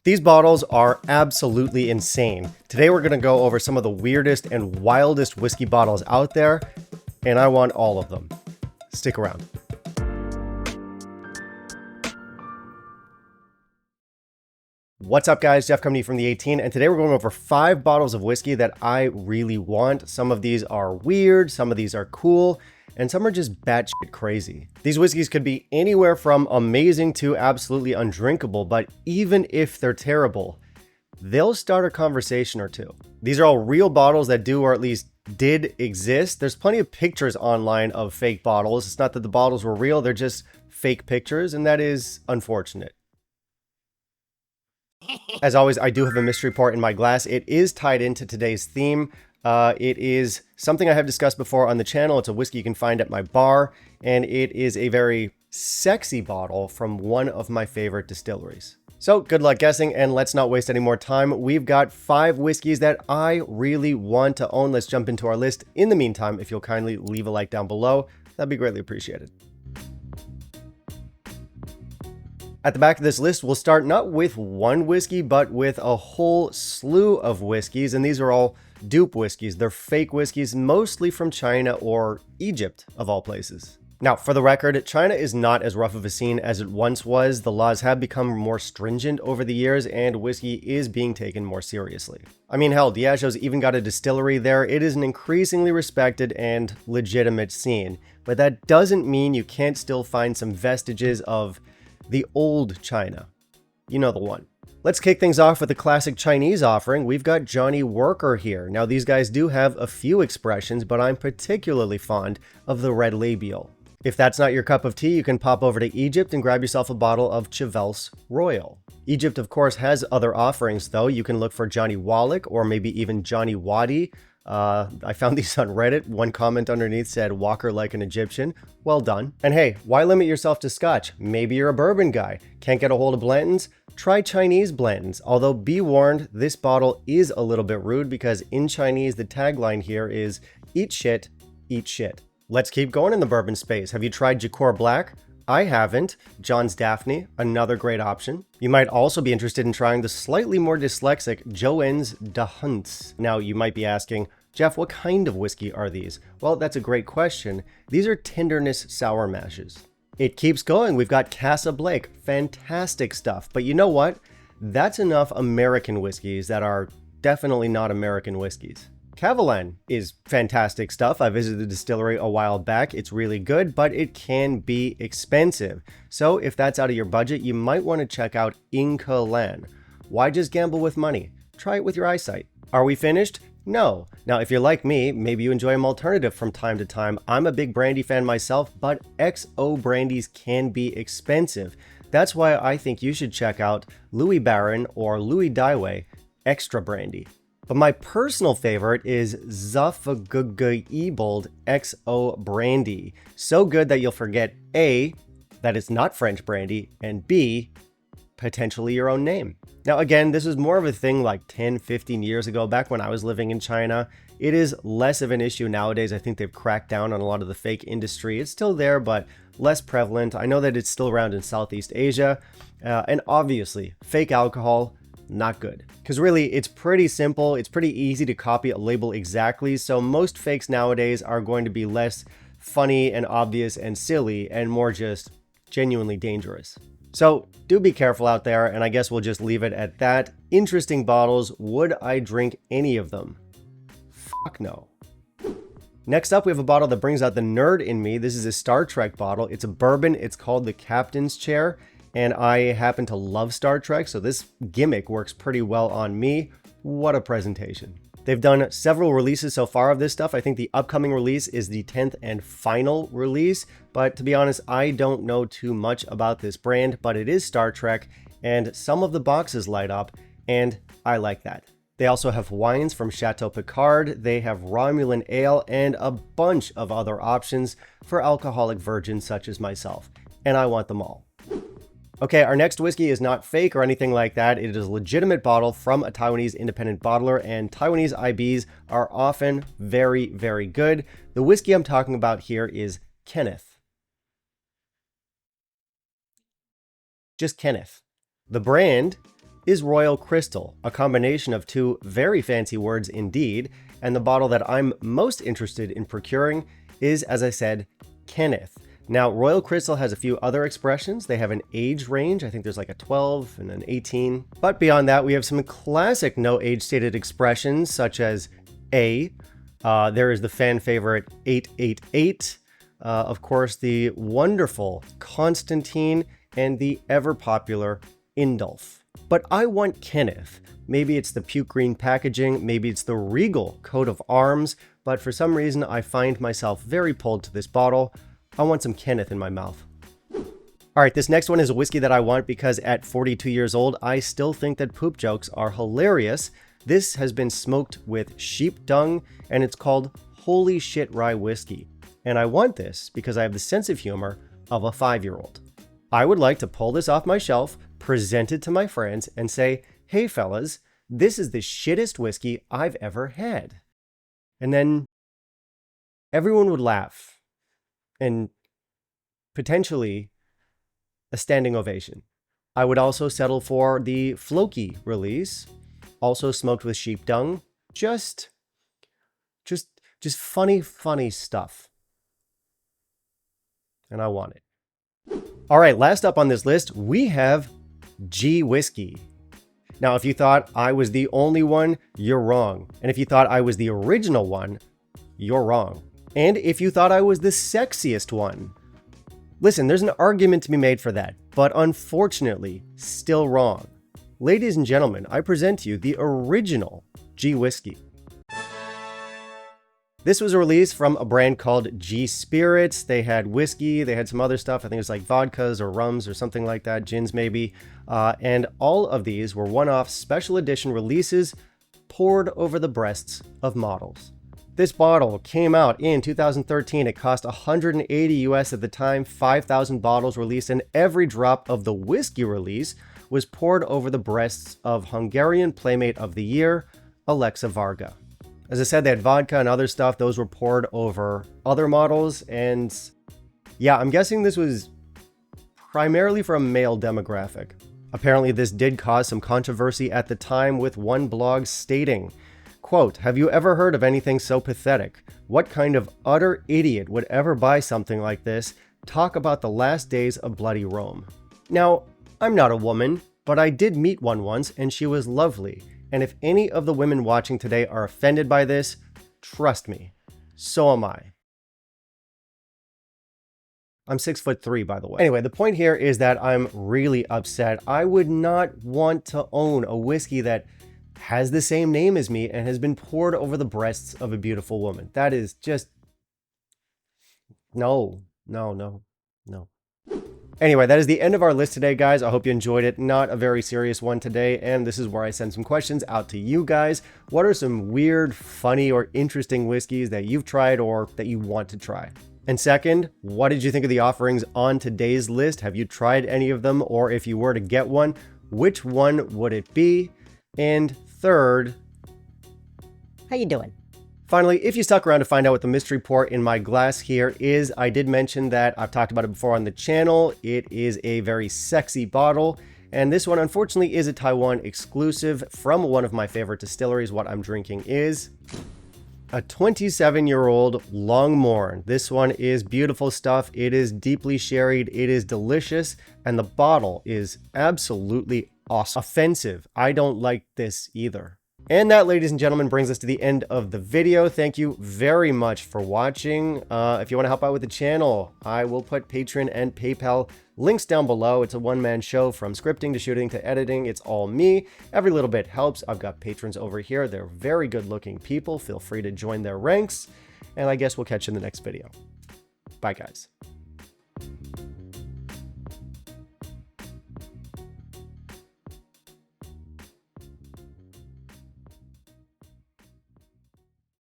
These bottles are absolutely insane. Today we're going to go over some of the weirdest and wildest whiskey bottles out there, and I want all of them. Stick around. What's up guys, Jeff Company from the 18, and today we're going over 5 bottles of whiskey that I really want. Some of these are weird, some of these are cool, and some are just batshit crazy. These whiskeys could be anywhere from amazing to absolutely undrinkable, but even if they're terrible, they'll start a conversation or two. These are all real bottles that do, or at least did, exist. There's plenty of pictures online of fake bottles. It's not that the bottles were real, they're just fake pictures, and that is unfortunate. As always, I do have a mystery pour in my glass. It is tied into today's theme. It is something I have discussed before on the channel. It's a whiskey you can find at my bar, and it is a very sexy bottle from one of my favorite distilleries. So good luck guessing, and let's not waste any more time. We've got 5 whiskeys that I really want to own. Let's jump into our list. In the meantime, if you'll kindly leave a like down below, that'd be greatly appreciated. At the back of this list, we'll start not with one whiskey, but with a whole slew of whiskeys, and these are all dupe whiskeys. They're fake whiskeys, mostly from China or Egypt, of all places. Now, for the record, China is not as rough of a scene as it once was. The laws have become more stringent over the years, and whiskey is being taken more seriously. I mean, hell, Diageo's even got a distillery there. It is an increasingly respected and legitimate scene, but that doesn't mean you can't still find some vestiges of the old China. You know the one. Let's kick things off with a classic Chinese offering. We've got Johnny Worker here. Now these guys do have a few expressions, but I'm particularly fond of the red labial. If that's not your cup of tea, you can pop over to Egypt and grab yourself a bottle of Chevelles Royal. Egypt, of course, has other offerings though. You can look for Johnny Wallach or maybe even Johnny Wadi. I found these on Reddit. One comment underneath said, "Walker like an Egyptian." Well done. And hey, why limit yourself to Scotch? Maybe you're a bourbon guy. Can't get a hold of Blanton's? Try Chinese Blanton's. Although be warned, this bottle is a little bit rude because in Chinese, the tagline here is, "Eat shit, eat shit." Let's keep going in the bourbon space. Have you tried Jacor Black? I haven't. John's Daphne, another great option. You might also be interested in trying the slightly more dyslexic Joanne's de Hunts. Now, you might be asking, Jeff, what kind of whiskey are these? Well, that's a great question. These are tenderness sour mashes. It keeps going. We've got Casa Blake. Fantastic stuff. But you know what? That's enough American whiskeys that are definitely not American whiskeys. Cavalan is fantastic stuff. I visited the distillery a while back. It's really good, but it can be expensive. So if that's out of your budget, you might want to check out Inca Lan. Why just gamble with money? Try it with your eyesight. Are we finished? No. Now, if you're like me, maybe you enjoy an alternative from time to time. I'm a big brandy fan myself, but XO brandies can be expensive. That's why I think you should check out Louis Baron or Louis Daiwei Extra Brandy. But my personal favorite is Zafagugaibold XO Brandy. So good that you'll forget A, that it's not French brandy, and B, potentially your own name. Now again, this is more of a thing like 10, 15 years ago, back when I was living in China. It is less of an issue nowadays. I think they've cracked down on a lot of the fake industry. It's still there, but less prevalent. I know that it's still around in Southeast Asia. And obviously, fake alcohol, not good. Because really, it's pretty simple. It's pretty easy to copy a label exactly. So most fakes nowadays are going to be less funny and obvious and silly and more just genuinely dangerous. So do be careful out there, and I guess we'll just leave it at that. Interesting bottles. Would I drink any of them? Fuck no. Next up, we have a bottle that brings out the nerd in me. This is a Star Trek bottle. It's a bourbon. It's called the Captain's Chair, and I happen to love Star Trek, so this gimmick works pretty well on me. What a presentation. They've done several releases so far of this stuff. I think the upcoming release is the 10th and final release, but to be honest, I don't know too much about this brand, but it is Star Trek, and some of the boxes light up, and I like that. They also have wines from Chateau Picard, they have Romulan Ale, and a bunch of other options for alcoholic virgins such as myself, and I want them all. Okay, our next whiskey is not fake or anything like that. It is a legitimate bottle from a Taiwanese independent bottler, and Taiwanese IBs are often very, very good. The whiskey I'm talking about here is Kenneth. Just Kenneth. The brand is Royal Crystal, a combination of two very fancy words indeed, and the bottle that I'm most interested in procuring is, as I said, Kenneth. Now, Royal Crystal has a few other expressions. They have an age range. I think there's like a 12 and an 18. But beyond that, we have some classic no age stated expressions such as A. There is the fan favorite 888. Of course, the wonderful Constantine and the ever popular Indulf. But I want Kenneth. Maybe it's the puke green packaging, maybe it's the regal coat of arms, but for some reason I find myself very pulled to this bottle. I want some Kenneth in my mouth. All right, this next one is a whiskey that I want because at 42 years old, I still think that poop jokes are hilarious. This has been smoked with sheep dung and it's called Holy Shit Rye Whiskey. And I want this because I have the sense of humor of a 5-year-old. I would like to pull this off my shelf, present it to my friends and say, hey fellas, this is the shittest whiskey I've ever had. And then everyone would laugh and potentially a standing ovation. I would also settle for the Floki release, also smoked with sheep dung. Just funny stuff. And I want it. All right, last up on this list, we have G-Whisky. Now, if you thought I was the only one, you're wrong. And if you thought I was the original one, you're wrong. And if you thought I was the sexiest one, listen, there's an argument to be made for that, but unfortunately, still wrong. Ladies and gentlemen, I present to you the original G-Whisky. This was a release from a brand called G-Spirits. They had whiskey, they had some other stuff. I think it was like vodkas or rums or something like that, gins maybe. And all of these were one-off special edition releases poured over the breasts of models. This bottle came out in 2013. It cost $180 US at the time, 5,000 bottles released, and every drop of the whiskey release was poured over the breasts of Hungarian Playmate of the Year, Alexa Varga. As I said, they had vodka and other stuff. Those were poured over other models. And yeah, I'm guessing this was primarily for a male demographic. Apparently, this did cause some controversy at the time, with one blog stating, quote, "Have you ever heard of anything so pathetic? What kind of utter idiot would ever buy something like this? Talk about the last days of bloody Rome." Now, I'm not a woman, but I did meet one once and she was lovely. And if any of the women watching today are offended by this, trust me, so am I. I'm 6'3", by the way. Anyway, the point here is that I'm really upset. I would not want to own a whiskey that has the same name as me and has been poured over the breasts of a beautiful woman. That is just, no. Anyway, that is the end of our list today, guys. I hope you enjoyed it. Not a very serious one today, and this is where I send some questions out to you guys. What are some weird, funny, or interesting whiskeys that you've tried or that you want to try? And second, what did you think of the offerings on today's list? Have you tried any of them? Or if you were to get one, which one would it be? And third, how you doing? Finally, if you stuck around to find out what the mystery pour in my glass here is, I did mention that I've talked about it before on the channel. It is a very sexy bottle, and this one unfortunately is a Taiwan exclusive from one of my favorite distilleries. What I'm drinking is a 27-year-old Longmorn. This one is beautiful stuff. It is deeply sherried. It is delicious, and the bottle is absolutely awesome. Offensive. I don't like this either. And that, ladies and gentlemen, brings us to the end of the video. Thank you very much for watching. If you want to help out with the channel, I will put Patreon and PayPal links down below. It's a one-man show, from scripting to shooting to editing. It's all me. Every little bit helps. I've got patrons over here. They're very good-looking people. Feel free to join their ranks. And I guess we'll catch you in the next video. Bye, guys.